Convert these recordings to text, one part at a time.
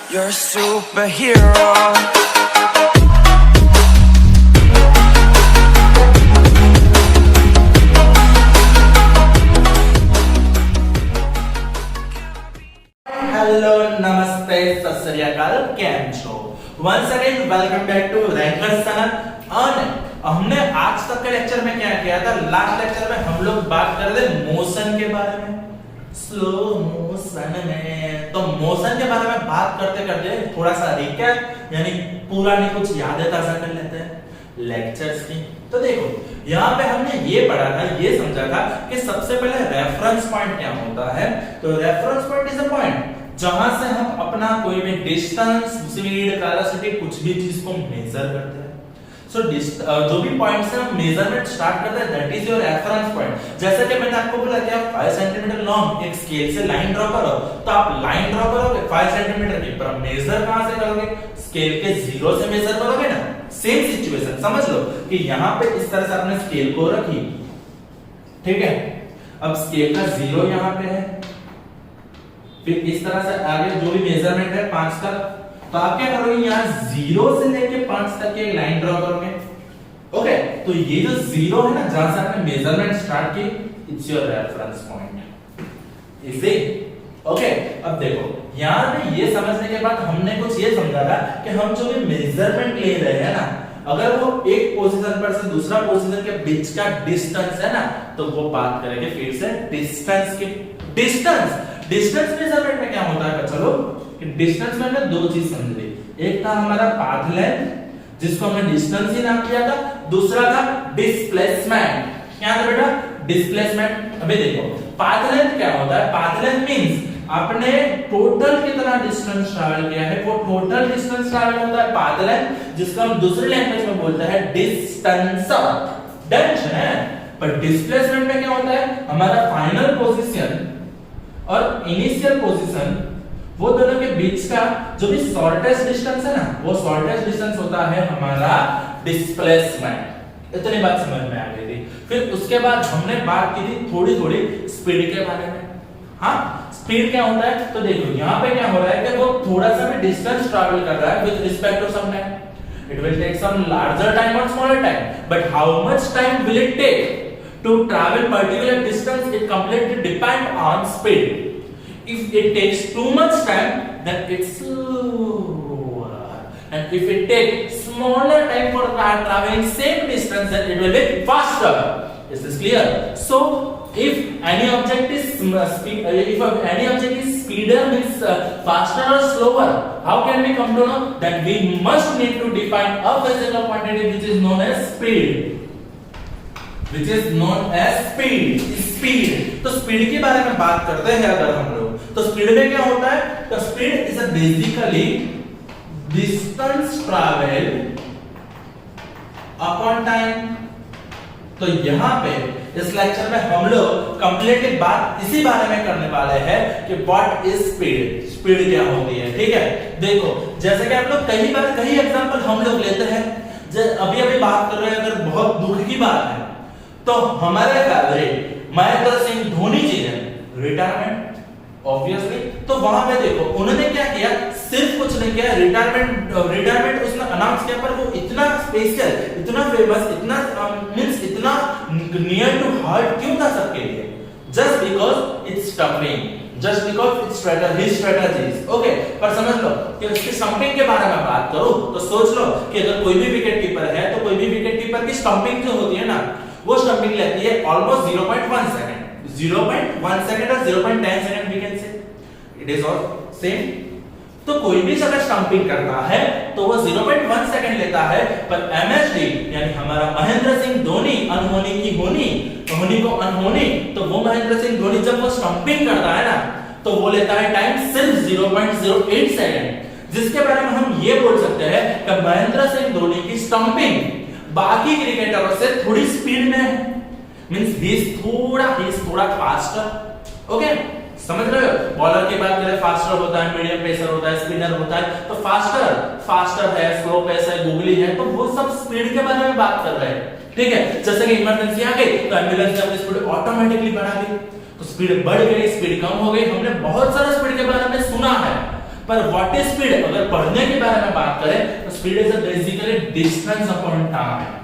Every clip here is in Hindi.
You're a superhero. हेलो नमस्ते सत श्री अकाल कैम छो once again welcome back to Ranker सनत और हमने आज तक के लेक्चर में क्या किया था। लास्ट लेक्चर में हम लोग बात कर रहे थे मोशन के बारे में, स्लो मोशन में। तो मोशन के बारे में बात करते करते थोड़ा सा रिकैप यानी पूरा नहीं कुछ यादें ताजा कर लेते हैं लेक्चर्स की। तो देखो यहाँ पे हमने ये पढ़ा था, ये समझा था कि सबसे पहले रेफरेंस पॉइंट क्या होता है। तो reference point is a point जहां से हम अपना कोई भी डिस्टेंस, स्पीड, वेलोसिटी कुछ भी चीज को मेजर करते हैं। सो जो भी पॉइंट से हम मेजरमेंट स्टार्ट करते हैं that is your reference point. जैसे कि मैंने आपको बोला कि आप 5 सेंटीमीटर लॉन्ग एक स्केल से लाइन ड्रॉ करो, तो आप लाइन ड्रॉ करोगे 5 सेंटीमीटर की, पर मेजर कहां से करोगे? स्केल के 0 से मेजर करोगे ना। सेम सिचुएशन समझ लो कि यहाँ पे इस तरह से आपने स्केल को रखी, ठीक है। अब स्केल का 0 यहाँ पे है, फिर इस तरह से आगे जो भी मेजरमेंट है 5 का, तो आप क्या करोगे? यहाँ 0 से लेके 5 तक की लाइन ड्रॉ करोगे। ओके, तो ये जो 0 है ना जहां से आपने मेजरमेंट स्टार्ट की, इट्स योर रेफरेंस पॉइंट। इसे ओके, अब देखो यहाँ पे ये समझने के बाद हमने कुछ ये समझा था कि हम जो भी मेजरमेंट ले रहे हैं ना, अगर वो एक पोजीशन पर से दूसरा पोजीशन के बीच का डिस्टेंस है ना, तो वो बात करेंगे फिर से डिस्टेंस की। डिस्टेंस मेजरमेंट में क्या होता है चलो कि डिस्टेंस में हमने दो चीज समझ ली। एक था हमारा पाथ लेंथ जिसको हमने डिस्टेंस ही नाम दिया था, दूसरा था डिस्प्लेसमेंट। क्या था बेटा? डिस्प्लेसमेंट। अभी देखो पाथ लेंथ क्या होता है? पाथ लेंथ मींस आपने टोटल कितना डिस्टेंस ट्रैवल किया है, वो टोटल डिस्टेंस ट्रैवल होता है पाथ लेंथ, जिसको हम दूसरी लैंग्वेज में बोलते हैं डिस्टेंस। डन है। पर डिस्प्लेसमेंट में क्या होता है? हमारा फाइनल पोजीशन और इनिशियल पोजीशन, वो दोनों के बीच का जो भी शॉर्टेस्ट डिस्टेंस है ना, वो शॉर्टेस्ट डिस्टेंस होता है हमारा डिस्प्लेसमेंट। इतनी बात समझ में आ गई थी। फिर उसके बाद हमने बात की थी थोड़ी स्पीड के बारे में। हाँ, स्पीड क्या होता है? तो देखो यहाँ पे क्या हो रहा है कि वो थोड़ा सा भी डिस्टेंस ट्रैवल कर रहा है with respect to some time. It will take some larger time or smaller time, but how much time will it take to travel particular distance? It completely depend on speed. If it takes too much time, then it's slower, and if it takes smaller time for traveling same distance, then it will be faster. Is this clear? So, if any object is speeder means faster or slower, how can we come to know? Then we must need to define a physical quantity which is known as speed. Which is known as speed. Speed. तो स्पीड के बारे में बात करते हैं अगर हम लोग, तो स्पीड में क्या होता है? तो speed is basically distance travel upon time. तो यहाँ पे इस लेक्चर में हम लोग कंप्लीटली बात इसी बारे में करने वाले हैं कि व्हाट इज स्पीड, स्पीड क्या होती है। ठीक है, देखो जैसे कि आप लोग कई एग्जांपल हम लोग लेते हैं। अभी बात कर रहे हैं, अगर बहुत दुख की बात है तो हमारे फेवरेट महेंद्र सिंह धोनी जी ने रिटायरमेंट, ऑब्वियसली। तो वहां पे देखो उन्होंने क्या किया, सिर्फ कुछ नहीं किया, रिटायरमेंट उसने अनाउंस किया, पर वो इतना स्पेशल, इतना फेमस, इतना मींस इतना नियर टू हार्ट क्यों था सबके लिए? Just because it's stumping, just because it's strategies. Okay, पर समझ लो कि उसकी स्टंपिंग के बारे में बात करूं तो सोच लो कि अगर कोई भी विकेट कीपर है तो कोई भी विकेट कीपर की स्टंपिंग जो होती है ना, वो स्टंपिंग लेती है ऑलमोस्ट 0.1 सेकंड, 0.1 सेकंड और 0.10 second we can say, it is all same. तो कोई भी अगर स्टंपिंग करता है तो वो 0.1 सेकंड लेता है, पर एमएसडी यानी हमारा महेंद्र सिंह धोनी, अनहोनी की होनी, होनी को अनहोनी, तो वो महेंद्र सिंह धोनी जब वो स्टंपिंग करता है ना, तो वो लेता है टाइम सिर्फ 0.08 सेकंड, जिसके बारे में हम ये बोल सकते हैं कि महेंद्र सिंह धोनी की स्टंपिंग बाकी क्रिकेटरों से थोड़ी स्पीड में है, मींस ही इज थोड़ा फास्टर। ओके, समझ रहे हो? बॉलर की बात करें फास्टर होता है, मीडियम पेसर होता है, स्पिनर होता है, तो फास्टर है, स्लो पेस है, गूगली है, तो वो सब स्पीड के बारे में बात कर रहे हैं। ठीक है, जैसे कि इमरजेंसी आ गई तो एम्बुलेंस ने अपनी स्पीड ऑटोमेटिकली बढ़ा दी, तो स्पीड बढ़ गई, स्पीड कम हो गई। हमने बहुत सारा स्पीड के बारे में सुना है, पर व्हाट इज स्पीड, अगर पढ़ने के बारे में बात करें तो speed is basically distance upon time.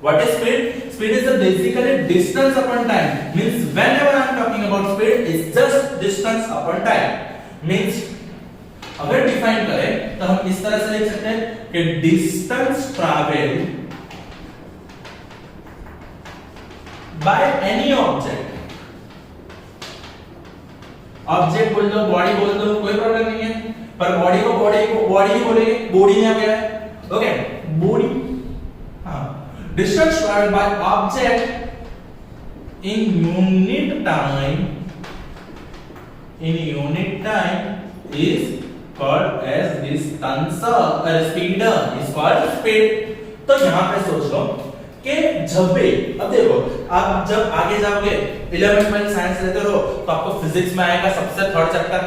What is speed? Speed is basically distance upon time. Means whenever I am talking about speed, it's just distance upon time. Means अगर डिफाइन करें तो हम इस तरह से लिख सकते हैं कि distance traveled by any object. Object बोल दो, बॉडी बोल दो, कोई प्रॉब्लम नहीं है, पर बॉडी को बॉडी ही बोलेंगे, बॉडी में क्या है? Okay, body. हाँ, distance traveled by object in unit time is called as distance, speed is called speed. तो यहाँ पे सोच लो कि जब भी, अब देखो आप जब आगे जाओगे 11th में साइंस लेते हो तो आपको फिजिक्स में आएगा सबसे थर्ड चैप्टर,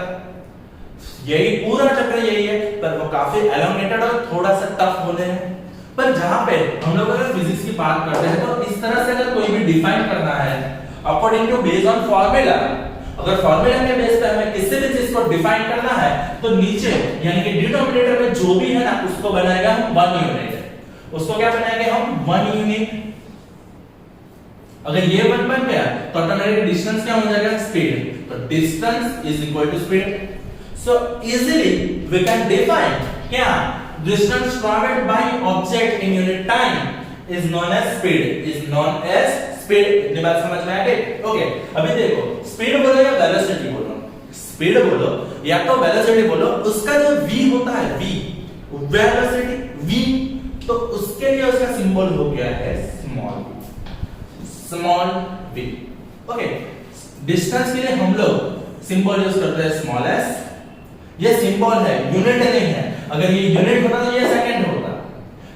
यही पूरा चैप्टर यही है, पर वो काफी एलोंगेटेड और थोड़ा सा टफ होते हैं. पर जहां पे हम लोग अगर फिजिक्स की बात करते हैं तो इस तरह से अगर कोई भी डिफाइन करना है according to based on formula, अगर फार्मूला के बेस पे हमें किसी भी चीज को डिफाइन करना है तो नीचे यानी कि डिनोमिनेटर में जो भी है ना उसको बनाएगा हम 1 यूनिट. उसको क्या बनाएंगे हम 1 यूनिट. अगर ये 1 बन गया तो ऑटोमेटिक डिस्टेंस क्या हो जाएगा? स्पीड. तो distance is equal to speed. So easily we can define क्या distance traveled by object in unit time is known as speed. इतनी बात समझ में आ गई? ओके, अभी देखो स्पीड बोलो या वेलोसिटी बोलो, स्पीड बोलो या तो वेलोसिटी बोलो, उसका जो v होता है, v वेलोसिटी v, तो उसके लिए उसका सिंबल हो गया है स्मॉल v. ओके, डिस्टेंस के लिए हम लोग सिंबल यूज करते हैं स्मॉल s. ये सिंबल है, यूनिट नहीं है. अगर ये यूनिट होता तो ये सेकंड होता,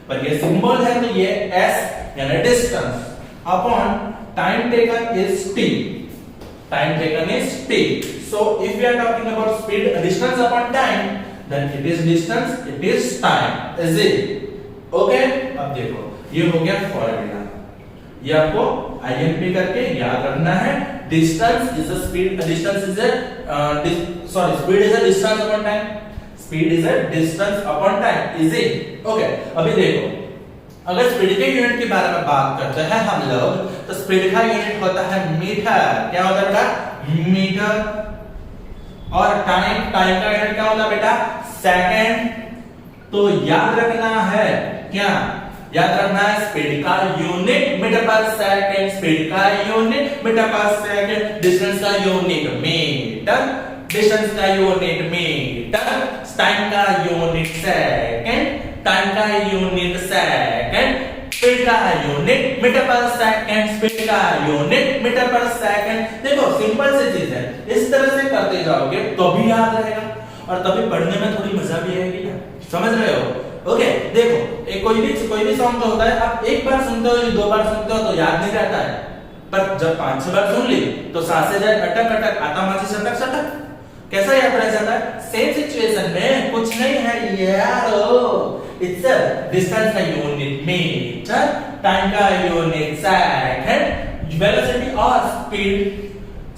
पर ये सिंबल है तो ये s यानी distance upon time taken is t. Time taken is t. So if we are talking about speed distance upon time, then it is distance, it is time. Is it okay? अब देखो ये हो गया फॉर्मूला, ये आपको आईएमपी करके याद रखना है. Distance is a speed, distance is a speed is a distance upon time. Speed is a distance upon time. Easy? Okay, अभी देखो अगर स्पीड के यूनिट के बारे में बात करते हैं हम लोग तो स्पीड का यूनिट होता है मीटर. क्या होता है बेटा? मीटर. और टाइम का यूनिट क्या होता है बेटा? सेकंड. तो याद रखना है क्या? याद रखना है स्पीड का unit metre per second, speed का unit metre per second, distance का यूनिट मीटर, डिस्टेंस का यूनिट मीटर, टाइम का यूनिट सेकंड, टाइम का यूनिट सेकंड, स्पीड का unit metre per second, speed का यूनिट मीटर पर सेकंड. देखो सिंपल सी चीज है, इस तरह से करते जाओगे तो भी याद रहेगा और तभी पढ़ने में थोड़ी मजा भी आएगी. समझ रहे हो? ओके, देखो एक कोई भी सॉन्ग जो होता है आप एक बार सुनते हो या 2 बार सुनते हो तो याद नहीं रहता है, पर जब 5-6 बार सुन ली तो सांसें जाए अटक अटक, आता माची सटक सटक, कैसा याद रह जाता है? सेम सिचुएशन में कुछ नहीं है यार. इट्स अ डिस्टेंस का यूनिट मीटर, टाइम का यूनिट सेकंड, वेलोसिटी और स्पीड,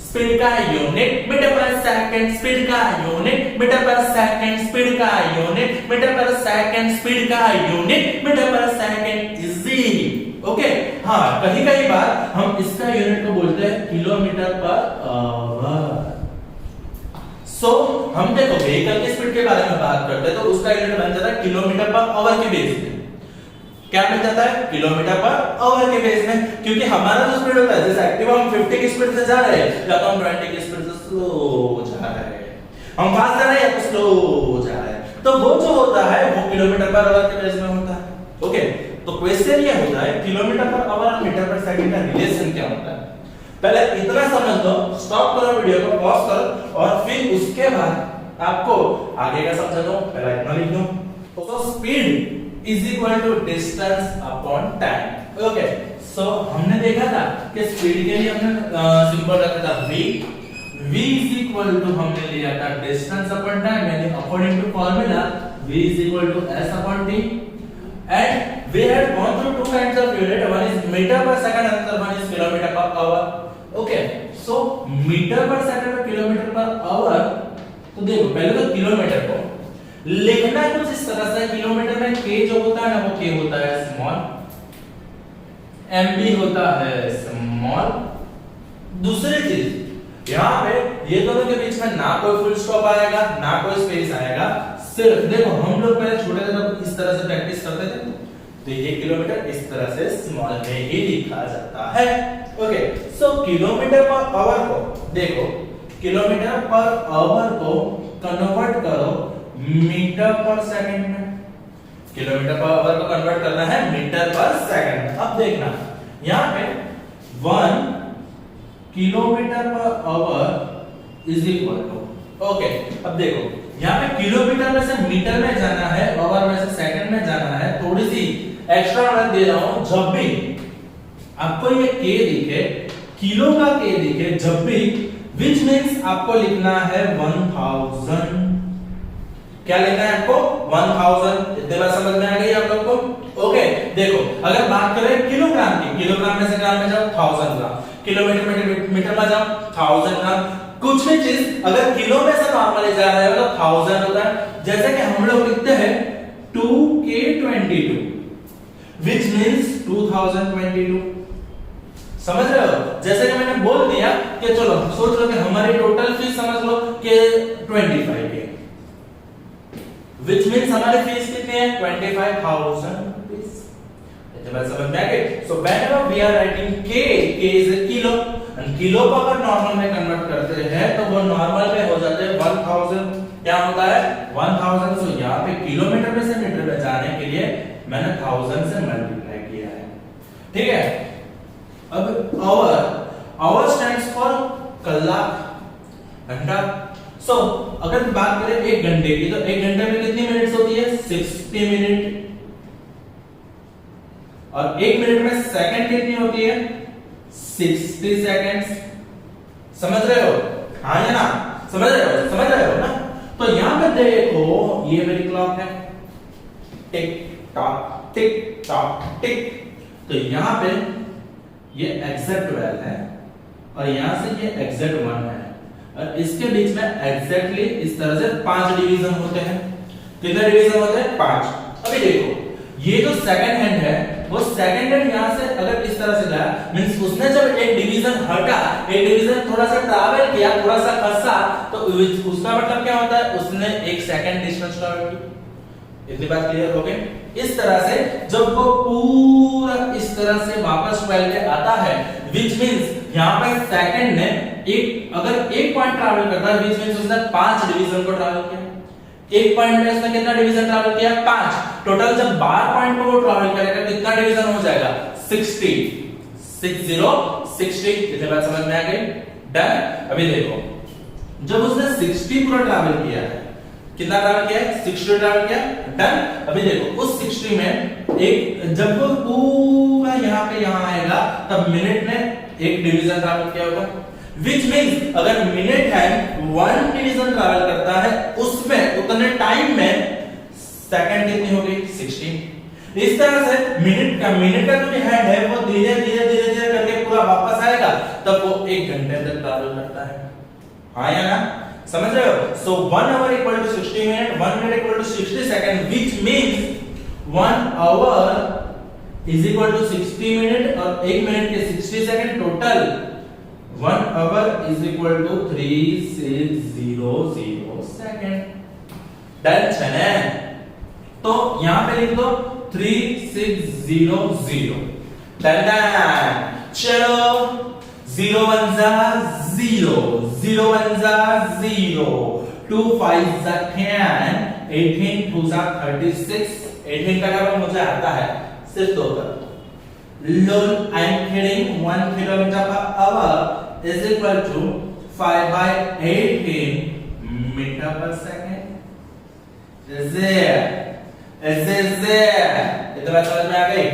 स्पीड का unit metre per second, speed का unit metre per second, speed का unit metre per second, speed का unit metre per second. Easy? Okay. हाँ, कहीं बार हम इसका यूनिट को बोलते हैं किलोमीटर पर आवर. सो हम देखो व्हीकल की स्पीड के बारे में बात करते हैं तो उसका यूनिट बन जाता है किलोमीटर पर आवर के बेस पे. क्या मिल जाता है? किलोमीटर पर आवर के बेस में. क्योंकि हमारा जो स्पीड होता है, जैसे एक्टिवा हम 50 की स्पीड से जा रहे हैं या तो हम 20 की स्पीड से स्लो जा रहे हैं, हम फास्ट जा रहे हैं या तो स्लो जा रहे हैं, तो वो जो होता है वो किलोमीटर पर आवर के बेस में होता है. ओके, तो क्वेश्चन ये होता है किलोमीटर पर आवर और मीटर पर सेकंड का रिलेशन क्या होता है. पहले इतना समझ लो, स्टॉप करो वीडियो को, पॉज करो और फिर उसके बाद आपको आगे का समझा दो. पहले इतना लिख दो. तो speed is equal to distance upon time. Okay, so हमने देखा था कि स्पीड के लिए हमने सिंबल रखा था v. v is equal to हमने लिया था distance upon time, यानी according to formula v is equal to s upon t. And we had gone through 2 kinds of unit. One is meter per second, another one is kilometer per hour. Okay, so meter per second और kilometer per hour तो देखो पहले तो किलोमीटर को लिखना कुछ इस तरह से, किलोमीटर में के जो होता है ना वो के होता है स्मॉल, एमबी होता है स्मॉल। दूसरी चीज यहाँ पे ये दोनों के बीच में ना कोई फुल स्टॉप आएगा ना कोई स्पेस आएगा, सिर्फ देखो हम लोग पहले छोटे थे तब इस तरह से प्रैक्टिस करते थे, तो ये किलोमीटर इस तरह से स्मॉल में ही लिखा जाता है। Okay, so kilometre per our को देखो, किलोमीटर पर आवर को कन्वर्ट करो मीटर पर सेकंड में। किलोमीटर पर आवर को कन्वर्ट करना है मीटर पर सेकंड में। अब देखना यहाँ पे 1 kilometre per hour is equal to, okay अब देखो यहाँ पे किलोमीटर में से मीटर में जाना है, आवर में से सेकंड में जाना है। थोड़ी सी एक्स्ट्रा मैं दे रहा हूं, जब भी आपको ये के दिखे, किलो का के दिखे जब भी, which means आपको लिखना है 1000। क्या लिखना है आपको 1000। इतने बार समझ में आ गई आप लोग को? ओके देखो अगर बात करें किलोग्राम की, किलोग्राम में से ग्राम में जाओ 1000 ग्राम, किलोमीटर में मीटर में जाओ 1000 ग्राम। कुछ भी चीज अगर किलो में से नॉर्मली जा रहा है तो 1000 होता है। जैसे कि हम लोग लिखते हैं 2k22 which means 2022। समझ रहे हो? जैसे कि मैंने बोल दिया कि चलो सोच लो कि हमारी टोटल फीस समझ लो कि 25 है, which means हमारी फीस कितनी है 25,000 rupees। इतने बात समझ में आ गई? So whenever we are writing k is a kilo, and kilo को अगर नॉर्मल में कन्वर्ट करते हैं तो वो नॉर्मल में हो जाते हैं 1000। क्या होता है 1000। सो यहाँ पे किलोमीटर में से मीटर में जाने के लिए मैंने 1000 से मल्टीप्लाई किया है, ठीक है। अब आवर स्टैंड्स फॉर कलाक, घंटा। सो अगर बात करें 1 घंटे की, तो 1 घंटे में कितनी मिनट्स होती है 60 मिनट, और 1 मिनट में सेकंड कितनी होती है 60 सेकंड्स। समझ रहे हो? हाँ या ना? समझ रहे हो ना? तो यहां पे देखो ये मेरी क्लॉक है, tick tock tick tock tick. तो यहां पे ये एग्जैक्ट 12 है और यहां से ये एग्जैक्ट 1 है, और इसके बीच में एग्जैक्टली इस तरह से 5 डिवीजन होते हैं। कितने डिवीजन होते हैं 5। अभी देखो ये जो सेकंड हैंड है वो सेकंड हैंड यहां से अगर इस तरह से गया, मींस उसने जब एक डिवीजन हटा, एक डिवीजन थोड़ा सा ट्रैवल किया, थोड़ा सा खसा, तो उसका मतलब क्या होता है उसने 1 सेकंड डिस्टेंस ट्रैवल की। इतनी बात क्लियर हो गई? इस तरह से जब वो पूरा इस तरह से वापस 12 पे आता है, which means यहां पे सेकंड ने अगर एक पॉइंट ट्रैवल करता है, which means उसने 5 डिवीजन को ट्रैवल किया। एक पॉइंट में उसने कितना डिवीजन ट्रैवल किया 5। टोटल जब 12 पॉइंट को वो ट्रैवल करेगा कितना डिवीजन हो जाएगा 60। 60 इतने बात समझ में आ गई? डन। अभी देखो जब उसने 60 पूरा ट्रैवल किया है, कितना ट्रैवल किया है 60 ट्रैवल किया, डन। अभी देखो उस 60 में एक जब वो पूरा यहां पे यहां आएगा तब मिनट में एक डिवीजन ट्रैवल किया होगा, which means अगर मिनट है 1 डिवीजन ट्रैवल करता है, उसमें उतने टाइम में सेकंड कितनी होगी 60। इस तरह से मिनट का जो हैंड है वो धीरे धीरे करके पूरा वापस आएगा, तब वो 1 घंटे तक ट्रैवल करता है। हाँ या ना? समझ रहे हो? सो 1 hour equal to 60 minute, 1 minute equal to 60 second, which means 1 hour is equal to 60 minute और 1 मिनट के 60 second, total 1 hour is equal to 3600 second. Done है? तो यहां पे लिख दो 3600। डन। चलो 0 1 जा 0, 0 1 जा 0, 2 5 जा 10, 18 2 जा 36। 18 का क्या मुझे आता है सिर्फ 2 का। Lol, I am kidding. 1 kilometer per hour is equal to 5/18 meter per second. Is there? इतना बात समझ में आ गई?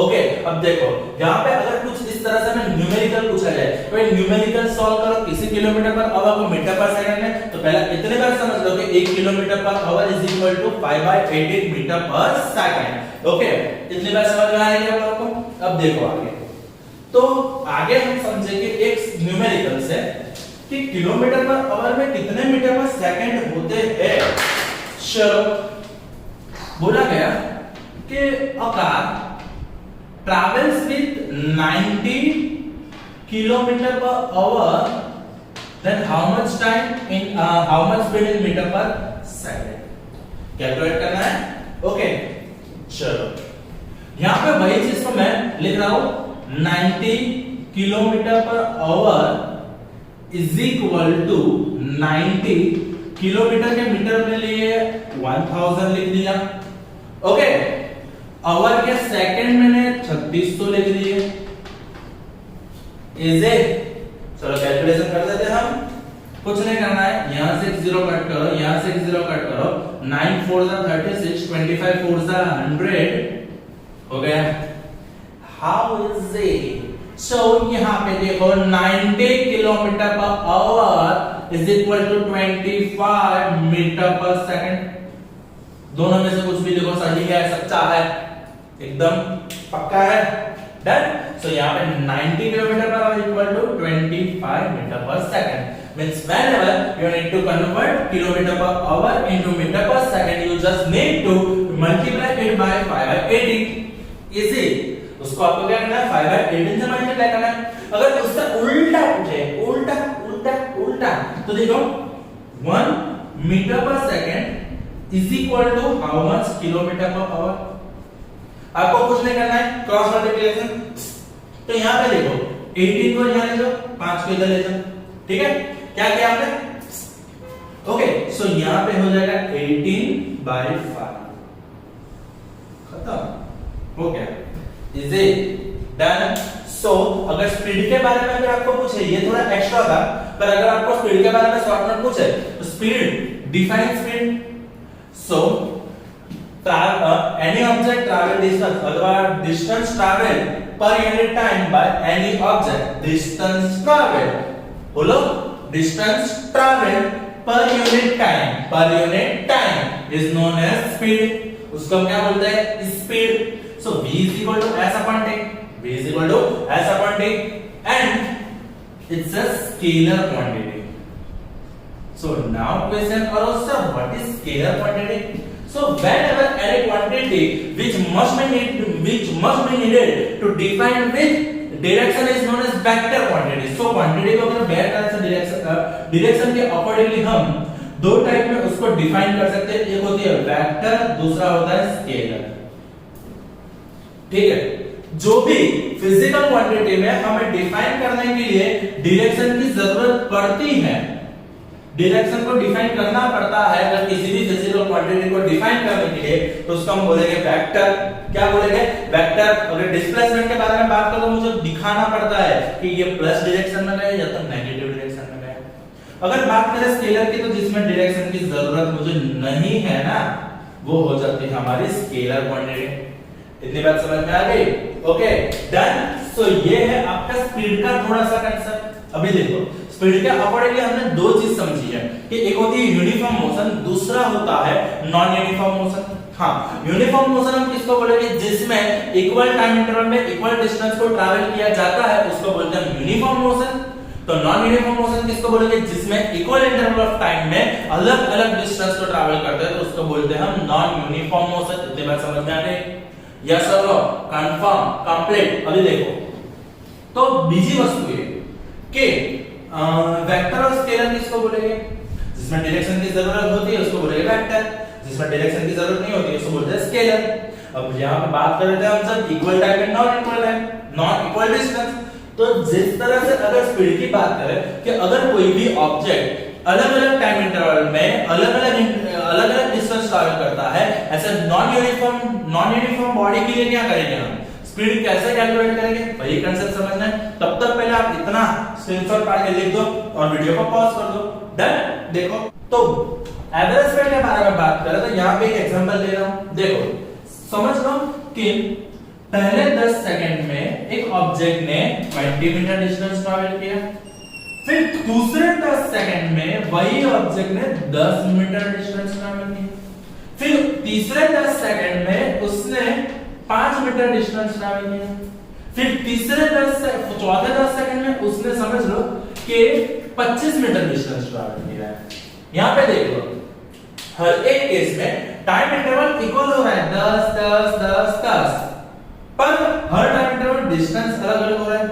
ओके, अब देखो यहाँ पे अगर कुछ इस तरह से हमें न्यूमेरिकल पूछा जाए, तो न्यूमेरिकल सॉल्व करो किसी किलोमीटर पर आवर को मीटर पर सेकंड में, तो पहले इतने बार समझ लो कि 1 kilometre per hour is equal to 5/18 metre per second. Okay, इतनी बार समझ में आ रही है आप लोगों को? अब देखो आगे, तो आगे हम समझेंगे एक न्यूमेरिकल से कि किलोमीटर पर आवर में कितने मीटर पर सेकंड होते हैं। चलो, बोला गया कि a car travels with 90 kilometre per hour, then how much time in how much speed in metre per second calculate करना है। ओके, चलो यहां पे वही चीज को मैं लिख रहा हूं 90 kilometre per hour is equal to 90 kilometre के मीटर में लिए 1000 लिख दिया। ओके, आवर के सेकंड मैंने 3600 लिख दिए। Is it? चलो कैलकुलेशन कर देते हैं हम। कुछ नहीं करना है, यहां से 0 कट करो, यहां से 0 कट करो। 9 4 जा 36, 25 4 जा 100 हो गया। How is it? सो यहां पे देखो 90 kilometre per hour is equal to 25 metre per second. दोनों में से कुछ भी देखो सही है, सच्चा है, एकदम पक्का है। डन। सो यहाँ पे 90 kilometre per hour equal to 25 metre per second. Means whenever you need to convert kilometer per hour into meter per second, you just need to multiply it by 5/18. Easy. उसको आपको क्या करना है? 5/18 से मल्टीप्लाई करना है। अगर उसका उल्टा पूछे, उल्टा उल्टा उल्टा, तो देखो 1 metre per second is equal to how much kilometre per hour. आपको कुछ नहीं करना है, क्रॉस मल्टीप्लिकेशन। तो यहाँ पे देखो 18 को यहाँ ले जाओ, 5 को इधर ले जाओ, ठीक है। क्या किया आपने? ओके, सो यहां पे हो जाएगा 18/5, खत्म हो गया। Is it done? सो अगर स्पीड के बारे में अगर आपको पूछे, ये थोड़ा एक्स्ट्रा था, पर अगर आपको स्पीड के बारे में शॉर्ट नोट पूछे तो speed, define speed. So any object travel distance अथवा distance travel per unit time by any object. Distance travel बोलो, distance travel per unit time is known as speed. उसको हम क्या बोलते हैं? Speed. So v is equal to s upon t, v is equal to s upon t, and it's a scalar quantity. So now question arose, sir, what is scalar quantity? So whenever any quantity which must be needed to define which direction is known as vector quantity. So quantity को अगर वेक्टर डायरेक्शन के अकॉर्डिंगली हम दो टाइप में उसको डिफाइन कर सकते हैं। एक होती है वेक्टर, दूसरा होता है स्केलर, ठीक है। जो भी फिजिकल क्वांटिटी में हमें डिफाइन करने के लिए डायरेक्शन की जरूरत पड़ती है, डायरेक्शन को डिफाइन करना पड़ता है, अगर किसी भी फिजिकल क्वांटिटी को डिफाइन करने के लिए, तो उसको हम बोलेंगे वेक्टर। क्या बोलेंगे? वेक्टर। अगर डिस्प्लेसमेंट के बारे में बात करो तो मुझे दिखाना पड़ता है कि ये प्लस डायरेक्शन में गया या तो नेगेटिव डायरेक्शन में गया। अगर बात करें स्केलर की, तो जिसमें डायरेक्शन की जरूरत मुझे नहीं है ना, वो हो जाती है हमारी स्केलर क्वांटिटी। इतनी बात समझ में आ गई? Okay, done. सो ये है आपका स्पीड का थोड़ा सा कंसेप्ट। अभी देखो स्पीड के अकॉर्डिंगली हमने दो चीज समझी है कि एक होती है यूनिफॉर्म मोशन, दूसरा होता है नॉन यूनिफॉर्म मोशन। हाँ, यूनिफॉर्म मोशन हम किसको बोलेंगे? जिसमें इक्वल टाइम इंटरवल में इक्वल डिस्टेंस को ट्रैवल किया जाता है, उसको बोलते हैं यूनिफॉर्म मोशन। तो नॉन यूनिफॉर्म मोशन किसको बोलेंगे? जिसमें इक्वल इंटरवल ऑफ टाइम में अलग अलग डिस्टेंस को ट्रैवल करते हैं, तो उसको बोलते हैं हम नॉन यूनिफॉर्म मोशन। इतनी बात समझ में आ गई? यस और नो? Confirm, complete. अभी देखो, तो बीजी वस्तु है कि वेक्टर और स्केलर किसको बोलेंगे? जिसमें डायरेक्शन की जरूरत होती है उसको बोलेंगे वेक्टर, जिसमें डायरेक्शन की जरूरत नहीं होती उसको बोलते हैं स्केलर। अब यहाँ पे बात कर रहे थे हम सब equal time and non equal time, non equal distance. तो जिस तरह से अगर स्पीड की बात करें कि अगर कोई भी ऑब्जेक्ट अलग अलग टाइम इंटरवल में अलग अलग डिस्टेंस ट्रैवल करता है, ऐसे नॉन यूनिफॉर्म बॉडी के लिए क्या करेंगे हम? स्पीड कैसे कैलकुलेट करेंगे? वही कांसेप्ट समझना है। तब तक पहले आप इतना स्क्रीनशॉट काट के लिख दो और वीडियो को पॉज कर दो। डन। देखो, तो एवरेज स्पीड के बारे में बात करें तो यहाँ पे एक एग्जांपल ले रहा हूँ। देखो, समझ लो कि पहले 10 सेकंड में एक ऑब्जेक्ट ने 20 मीटर डिस्टेंस ट्रैवल किया, फिर दूसरे 10 सेकंड में वही ऑब्जेक्ट ने 10 मीटर डिस्टेंस ट्रैवल किया, फिर तीसरे 10 सेकंड में उसने 5 मीटर डिस्टेंस ट्रैवल किया, फिर चौथे 10 सेकंड में उसने समझ लो कि 25 मीटर डिस्टेंस ट्रैवल किया है। यहाँ पे देखो हर एक केस में टाइम इंटरवल इक्वल हो रहा है 10 10 10 10, पर हर टाइम इंटरवल डिस्टेंस अलग अलग हो रहा है,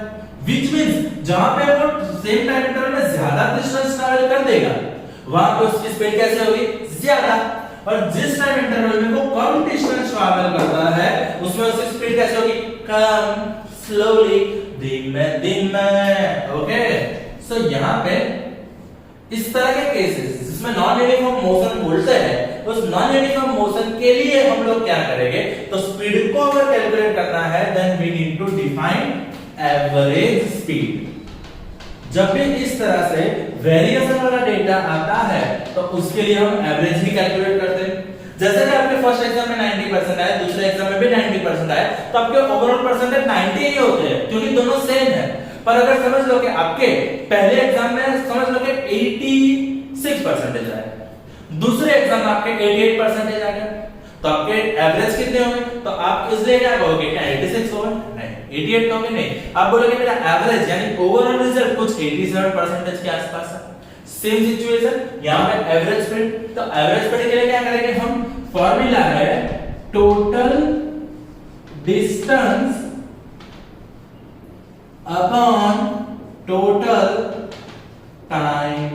व्हिच मींस जहां पे वो सेम टाइम इंटरवल में ज्यादा डिस्टेंस ट्रैवल कर देगा वहां पे उसकी स्पीड कैसे होगी, ज्यादा। और जिस टाइम इंटरवल में वो कम डिस्टेंस ट्रैवल करता है उसमें उसकी स्पीड कैसे होगी, कम, स्लोली, धीमे धीमे। ओके, सो यहाँ पे इस तरह के केसेस जिसमें नॉन यूनिफॉर्म मोशन बोलते हैं, उस नॉन यूनिफॉर्म मोशन के लिए हम लोग क्या करेंगे, तो स्पीड को अगर कैलकुलेट करना है then we need to define average speed. जब भी इस तरह से वेरिएशन वाला डेटा आता है तो उसके लिए हम एवरेज ही कैलकुलेट करते हैं। जैसे कि आपके फर्स्ट एग्जाम में 90% आए, दूसरे एग्जाम में भी 90% आए, तो आपके ओवरऑल परसेंटेज 90 ही होते हैं क्योंकि दोनों सेम है। पर अगर समझ लो कि आपके पहले एग्जाम में समझ लो कि 86% आए, दूसरे एग्जाम में आपके 88% आ गए, तो आपके एवरेज कितने होंगे, तो आप इसलिए क्या कहोगे, क्या 86 होगा, नहीं 88 कहोगे, नहीं आप बोलोगे मेरा एवरेज यानी ओवरऑल रिजल्ट कुछ 87% के आसपास है। सेम सिचुएशन यहाँ पे एवरेज स्पीड, तो एवरेज स्पीड के लिए क्या करेंगे हम, फॉर्मूला है total distance upon total time.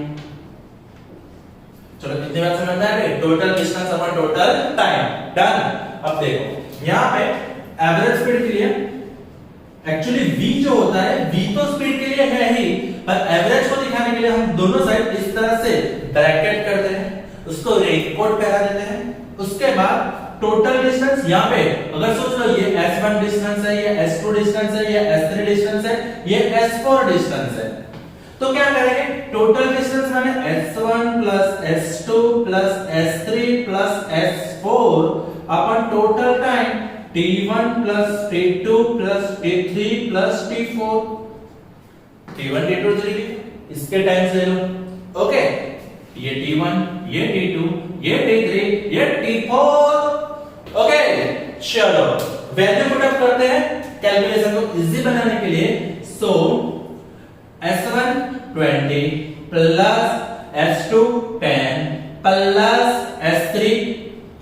चलो कितनी बार समझ में आ गई, total distance upon total time, done. अब देखो यहाँ पे एवरेज स्पीड के लिए एक्चुअली v जो होता है v तो स्पीड के लिए है ही, पर एवरेज को दिखाने के लिए हम दोनों साइड इस तरह से ब्रैकेट करते हैं, उसको रेट कोड पहला देते हैं। उसके बाद टोटल डिस्टेंस, यहाँ पे अगर सोच लो ये s1 डिस्टेंस है, ये s2 डिस्टेंस है, ये s3 डिस्टेंस है, ये s4 डिस्टेंस है, तो क्या करेंगे, टोटल डिस्टेंस माने s1 plus s2 plus s3 plus s4 अपन total time t1 plus t2 plus t3 plus t4, t1 t2 3 इसके टाइम से लो। ओके, ये t1 ये t2 ये t3 ये t4। ओके, चलो वैल्यू पुट अप करते हैं कैलकुलेशन को इजी बनाने के लिए। सो s1 20 plus s2 10 plus s3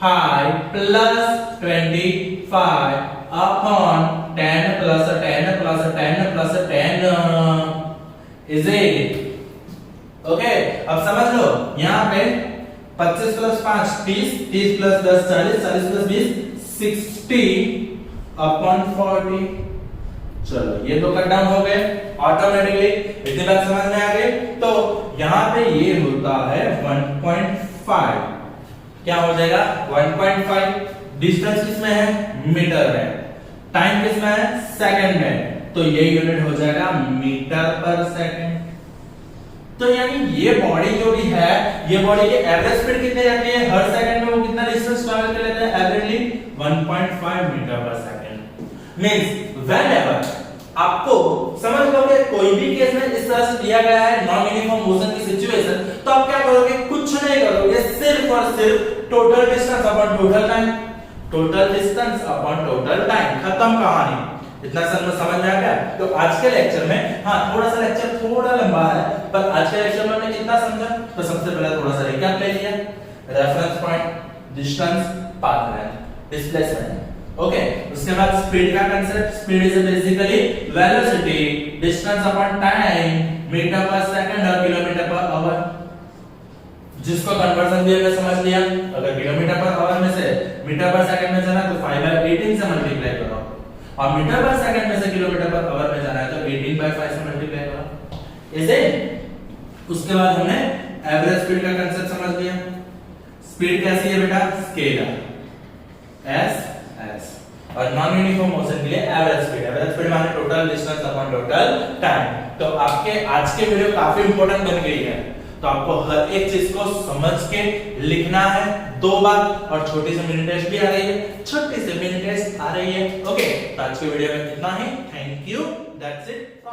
5 plus 25 upon 10 plus 10 plus 10 plus 10 is it. Okay, अब समझ लो यहाँ पे 25 प्लस 5 30, 30 प्लस 10 40, 40 प्लस 20 60 अपॉन 40। चलो ये तो कट डाउन हो गए ऑटोमेटिकली, इतनी बात समझ में आ गई। तो यहाँ पे ये होता है 1.5, क्या हो जाएगा 1.5। डिस्टेंस किसमें है, मीटर में, टाइम किसमें है, सेकंड में, तो ये यूनिट हो जाएगा मीटर पर सेकंड। तो यानी ये बॉडी जो भी है, ये बॉडी की एवरेज स्पीड कितनी रहती है, हर सेकंड में वो कितना डिस्टेंस ट्रैवल कर लेता है, averagely 1.5 metre per second. Means whenever आपको समझ लो कि कोई भी केस में इस तरह से दिया गया है नॉन यूनिफॉर्म मोशन की सिचुएशन, तो आप क्या करोगे, कुछ नहीं करोगे, सिर्फ और सिर्फ total distance upon total time, total distance upon total time, खत्म कहानी। इतना समझ में आ गया। तो आज के लेक्चर में, हाँ थोड़ा सा लेक्चर थोड़ा लंबा है, पर आज के लेक्चर में हमने कितना समझा, तो सबसे पहले थोड़ा सा रिकैप ले लिया, reference point, distance, path length, displacement. Okay, उसके बाद स्पीड का concept, speed is basically velocity distance upon time metre per second और किलोमीटर पर आवर, जिसको कन्वर्जन भी हमने समझ लिया। अगर किलोमीटर पर आवर में से मीटर पर सेकंड में जाना तो 5/18 से मल्टीप्लाई करो, और मीटर पर सेकंड में से किलोमीटर पर आवर में जाना है तो 18/5 से मल्टीप्लाई करो। इसे उसके बाद हमने एवरेज स्पीड का कांसेप्ट समझ लिया। स्पीड कैसी है बेटा, स्केलर एस एस, और नॉन यूनिफॉर्म मोशन के लिए एवरेज स्पीड माने total distance upon total time. तो आपके आज के वीडियो काफी इंपॉर्टेंट बन गई है, तो आपको हर एक चीज को समझ के लिखना है 2 बार, और छोटी सी मिनी टेस्ट भी आ रही है, छोटी सी मिनी टेस्ट आ रही है। ओके, तो आज के वीडियो में इतना ही, थैंक यू, दैट्स इट।